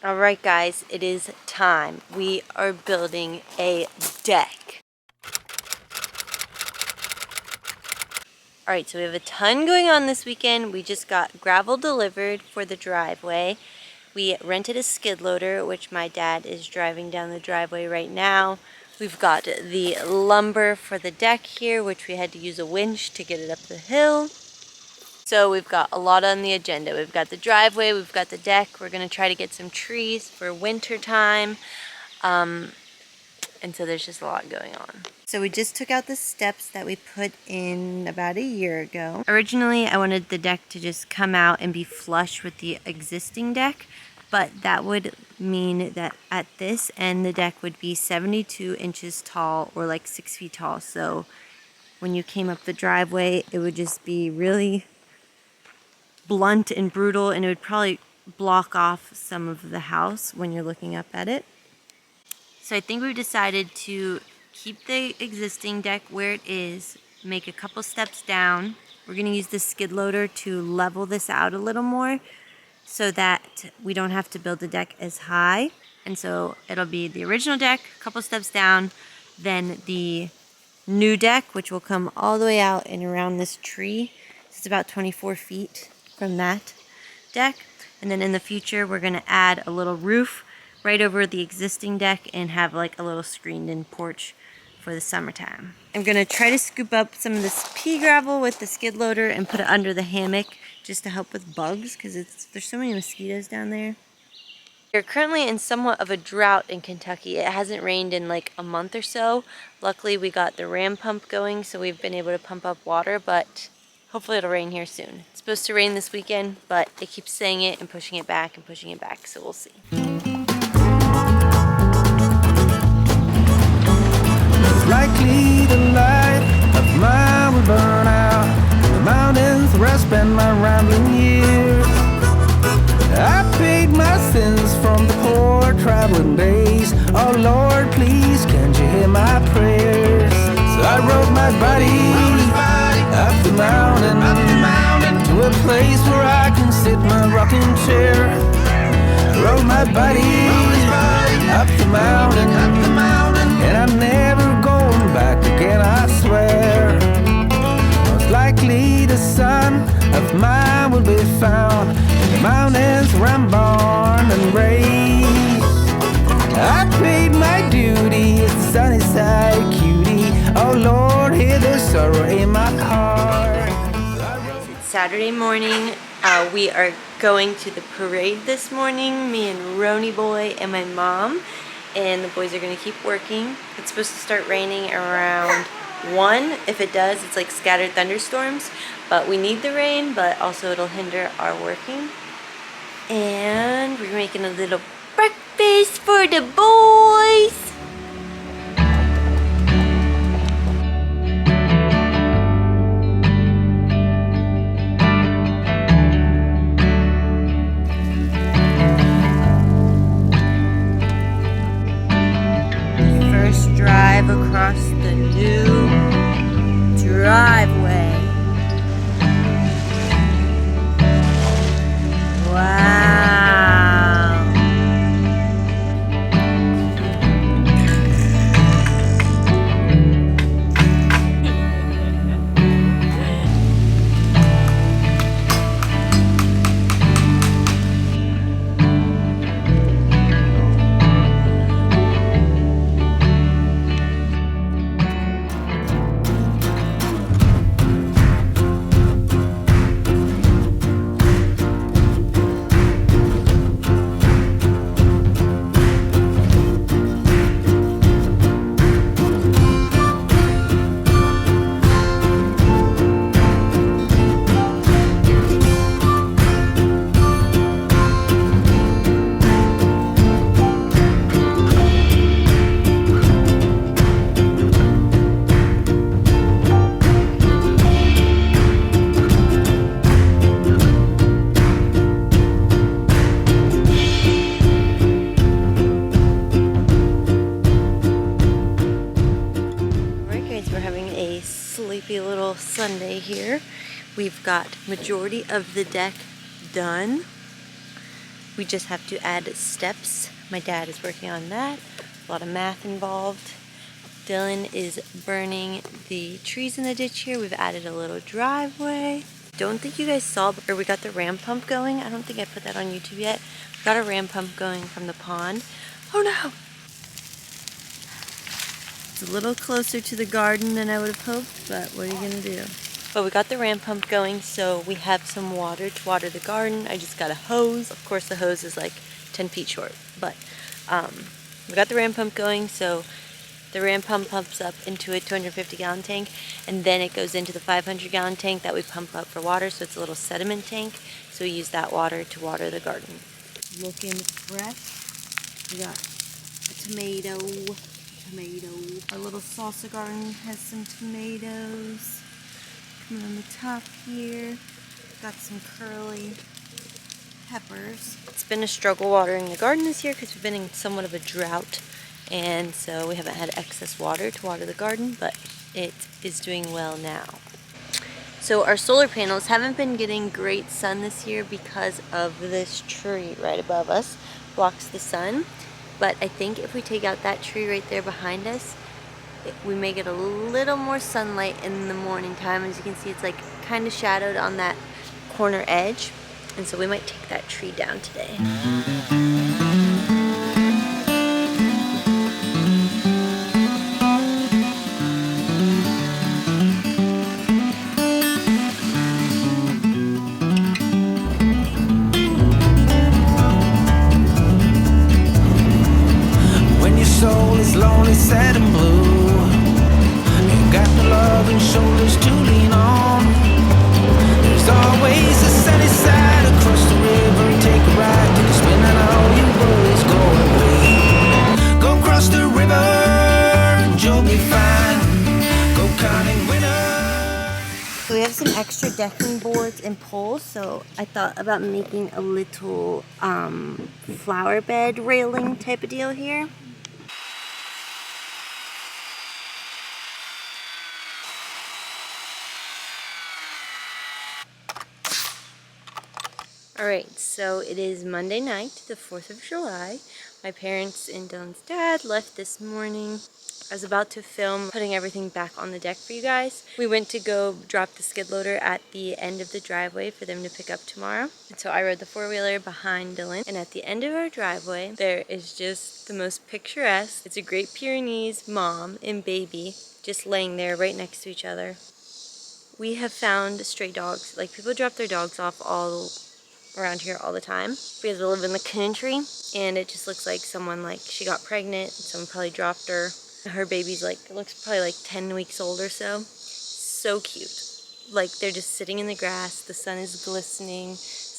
Alright guys, it is time. We are building a deck. Alright, so we have a ton going on this weekend. We just got gravel delivered for the driveway. We rented a skid loader, which my dad is driving down the driveway right now. We've got the lumber for the deck here, which we had to use a winch to get it up the hill. So we've got a lot on the agenda. We've got the driveway, we've got the deck. We're going to try to get some trees for winter time. And so there's just a lot going on. So we just took out the steps that we put in about a year ago. Originally, I wanted the deck to just come out and be flush with the existing deck, but that would mean that at this end, the deck would be 72 inches tall or like 6 feet tall. So when you came up the driveway, it would just be really blunt and brutal, and it would probably block off some of the house when you're looking up at it. So I think we've decided to keep the existing deck where it is, make a couple steps down. We're going to use the skid loader to level this out a little more so that we don't have to build the deck as high. And so it'll be the original deck, a couple steps down, then the new deck, which will come all the way out and around this tree. It's about 24 feet from that deck. And then in the future, we're going to add a little roof right over the existing deck and have like a little screened in porch for the summertime. I'm going to try to scoop up some of this pea gravel with the skid loader and put it under the hammock just to help with bugs, because there's so many mosquitoes down there. We're currently in somewhat of a drought in Kentucky. It hasn't rained in like a month or so. Luckily we got the ram pump going, so we've been able to pump up water, but hopefully it'll rain here soon. It's supposed to rain this weekend, but it keeps saying it and pushing it back, so we'll see. Likely the light of mine will burn out. The mountains where I spend my rambling years. I paid my sins from the poor traveling days. Oh Lord, please, can't you hear my prayers? So I rode my body up the mountain to a place where I can sit my rocking chair. Rode my body up the mountain, and I'm never going back again, I swear. Most likely the son of mine will be found in the mountains where I'm born and raised. I paid my duty as the sunny side cutie. Oh Lord, hear the sorrow in my heart. It's Saturday morning. We are going to the parade this morning, me and Roni boy and my mom. And the boys are going to keep working. It's supposed to start raining around 1. If it does, it's like scattered thunderstorms. But we need the rain, but also it'll hinder our working. And we're making a little breakfast for the boys. Drive across the new driveway. Wow. Sleepy little Sunday here. We've got majority of the deck done. We just have to add steps. My dad is working on that. A lot of math involved. Dylan is burning the trees in the ditch here. We've added a little driveway. Don't think you guys saw, or we got the ram pump going. I don't think I put that on YouTube yet. We got a ram pump going from the pond. Oh no! It's a little closer to the garden than I would have hoped, but what are you gonna do? But we got the ram pump going, so we have some water to water the garden. I just got a hose. Of course, the hose is like 10 feet short, but we got the ram pump going, so the ram pump pumps up into a 250-gallon tank, and then it goes into the 500-gallon tank that we pump up for water, so it's a little sediment tank. So we use that water to water the garden. Looking fresh. We got a tomato. Our little salsa garden has some tomatoes. Coming on the top here. Got some curly peppers. It's been a struggle watering the garden this year because we've been in somewhat of a drought. And so we haven't had excess water to water the garden, but it is doing well now. So our solar panels haven't been getting great sun this year because of this tree right above us. Blocks the sun. But I think if we take out that tree right there behind us, we may get a little more sunlight in the morning time. As you can see, it's like kind of shadowed on that corner edge. And so we might take that tree down today. Soul is lonely, sad and blue. You got the love and shoulders to lean on. There's always a sunny side across the river. Take a ride, take a spin, and all your worries go away. Go across the river and you'll be fine. Go counting winners. So we have some extra decking boards and poles, so I thought about making a little flower bed railing type of deal here. Alright, so it is Monday night, the 4th of July. My parents and Dylan's dad left this morning. I was about to film putting everything back on the deck for you guys. We went to go drop the skid loader at the end of the driveway for them to pick up tomorrow. And so I rode the four-wheeler behind Dylan. And at the end of our driveway, there is just the most picturesque. It's a Great Pyrenees mom and baby just laying there right next to each other. We have found stray dogs. Like, people drop their dogs off all around here all the time because we live in the country, and it just looks like someone, like, she got pregnant and someone probably dropped her. Her baby's like, it looks probably like 10 weeks old or so. So cute. Like, they're just sitting in the grass, the sun is glistening,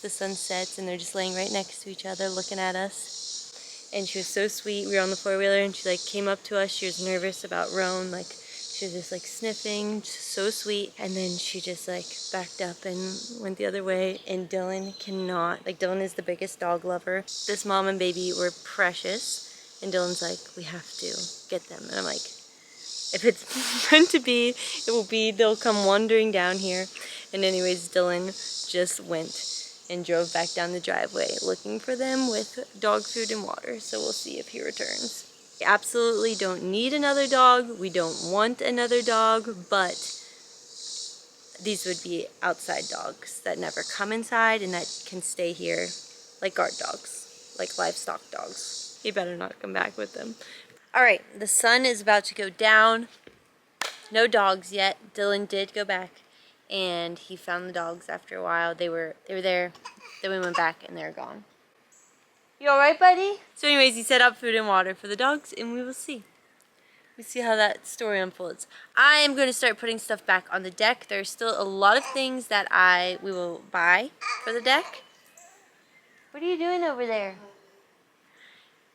the sun sets, and they're just laying right next to each other looking at us. And she was so sweet. We were on the four-wheeler and she like came up to us. She was nervous about Roan, like she was just like sniffing, just so sweet. And then she just like backed up and went the other way. And Dylan cannot, like, Dylan is the biggest dog lover. This mom and baby were precious. And Dylan's like, we have to get them. And I'm like, if it's meant to be, it will be. They'll come wandering down here. And anyways, Dylan just went and drove back down the driveway looking for them with dog food and water. So we'll see if he returns. We absolutely don't need another dog. We don't want another dog, but these would be outside dogs that never come inside and that can stay here like guard dogs, like livestock dogs. He better not come back with them. All right, the sun is about to go down. No dogs yet. Dylan did go back and he found the dogs after a while. They were there. Then we went back and they're gone. You all right, buddy? So anyways, he set up food and water for the dogs, and we will see. We see how that story unfolds. I am going to start putting stuff back on the deck. There's still a lot of things that we will buy for the deck. What are you doing over there?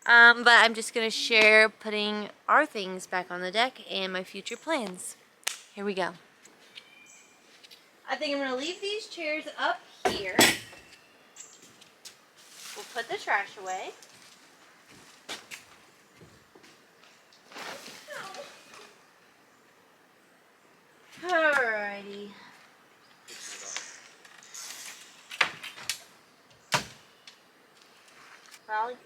But I'm just going to share putting our things back on the deck and my future plans. Here we go. I think I'm going to leave these chairs up here. We'll put the trash away. Alrighty. Allie?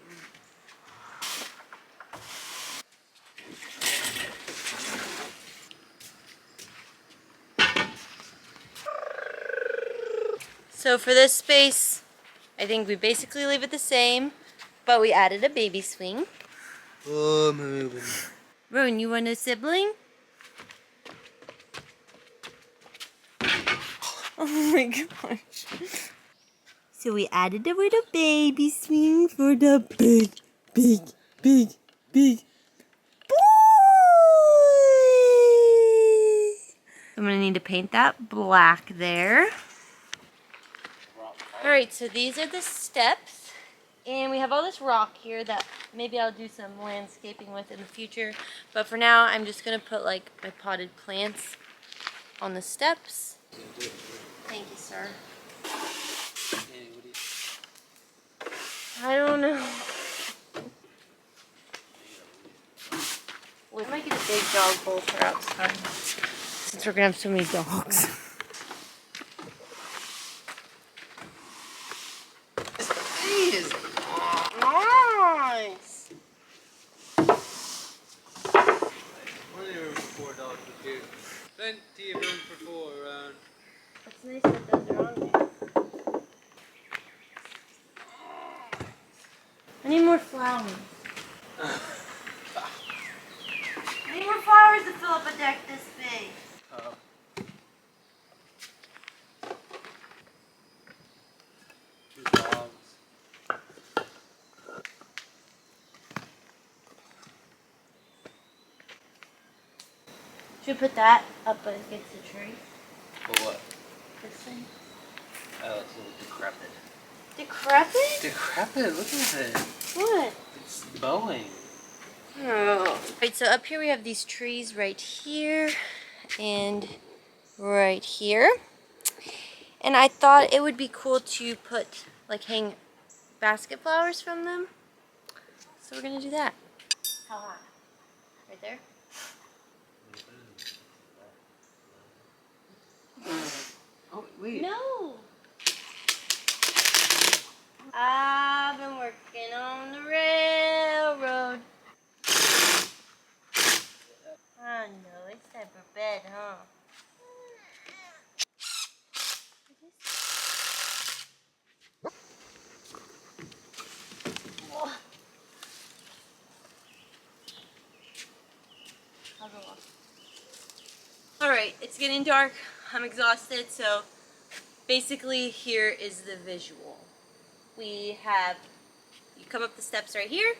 So for this space, I think we basically leave it the same, but we added a baby swing. Oh, moving. Rowan, you want a sibling? Oh my gosh. So we added a little baby swing for the big boy. I'm gonna need to paint that black there. Alright, so these are the steps. And we have all this rock here that maybe I'll do some landscaping with in the future. But for now, I'm just gonna put like my potted plants on the steps. Thank you, sir. I don't know. We might get a big dog bowl for outside, since we're gonna have so many dogs. Nice. Plenty of room for 4 dogs with you. Plenty of room for 4 around. It's nice that those are on there. I need more flowers. I need more flowers to fill up a deck this big. Oh. 2 dogs. Should we put that up against the tree? But what? This thing. Oh, it's a little decrepit. Decrepit? Decrepit? Look at it. What? It's bowing. Oh. Right, so up here we have these trees right here and right here. And I thought it would be cool to put, like, hang basket flowers from them. So we're gonna do that. How high? Right there? Oh, wait. No! I've been working on the railroad. I know, it's time for bed, huh? Alright, it's getting dark. I'm exhausted, so basically here is the visual. We have, you come up the steps right here.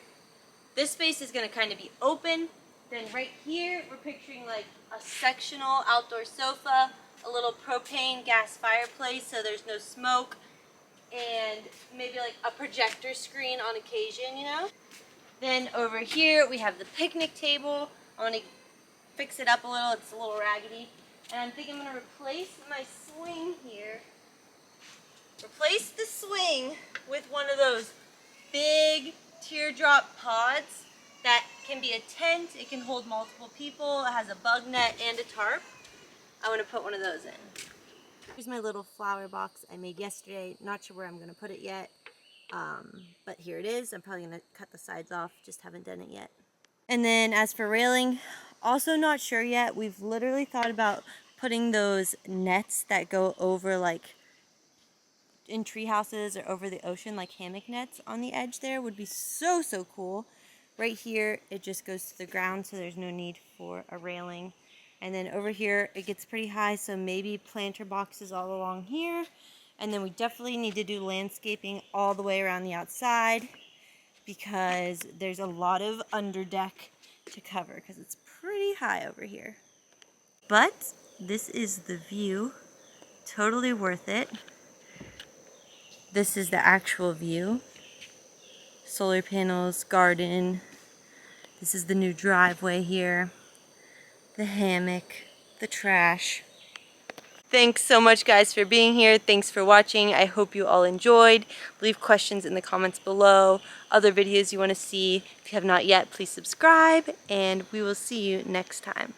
This space is going to kind of be open. Then right here, we're picturing like a sectional outdoor sofa, a little propane gas fireplace so there's no smoke, and maybe like a projector screen on occasion, you know? Then over here, we have the picnic table. I want to fix it up a little. It's a little raggedy. And I'm thinking I'm going to replace my swing here. Replace the swing with one of those big teardrop pods that can be a tent. It can hold multiple people. It has a bug net and a tarp. I want to put one of those in. Here's my little flower box I made yesterday. Not sure where I'm going to put it yet. But here it is. I'm probably going to cut the sides off. Just haven't done it yet. And then as for railing, also not sure yet. We've literally thought about putting those nets that go over like in tree houses or over the ocean, like hammock nets on the edge there would be so cool. Right here it just goes to the ground, so there's no need for a railing. And then over here it gets pretty high, so maybe planter boxes all along here. And then we definitely need to do landscaping all the way around the outside because there's a lot of underdeck to cover because it's pretty high over here. But this is the view. Totally worth it. This is the actual view. Solar panels, garden. This is the new driveway here. The hammock, the trash. Thanks so much guys for being here. Thanks for watching. I hope you all enjoyed. Leave questions in the comments below. Other videos you want to see. If you have not yet, please subscribe and we will see you next time.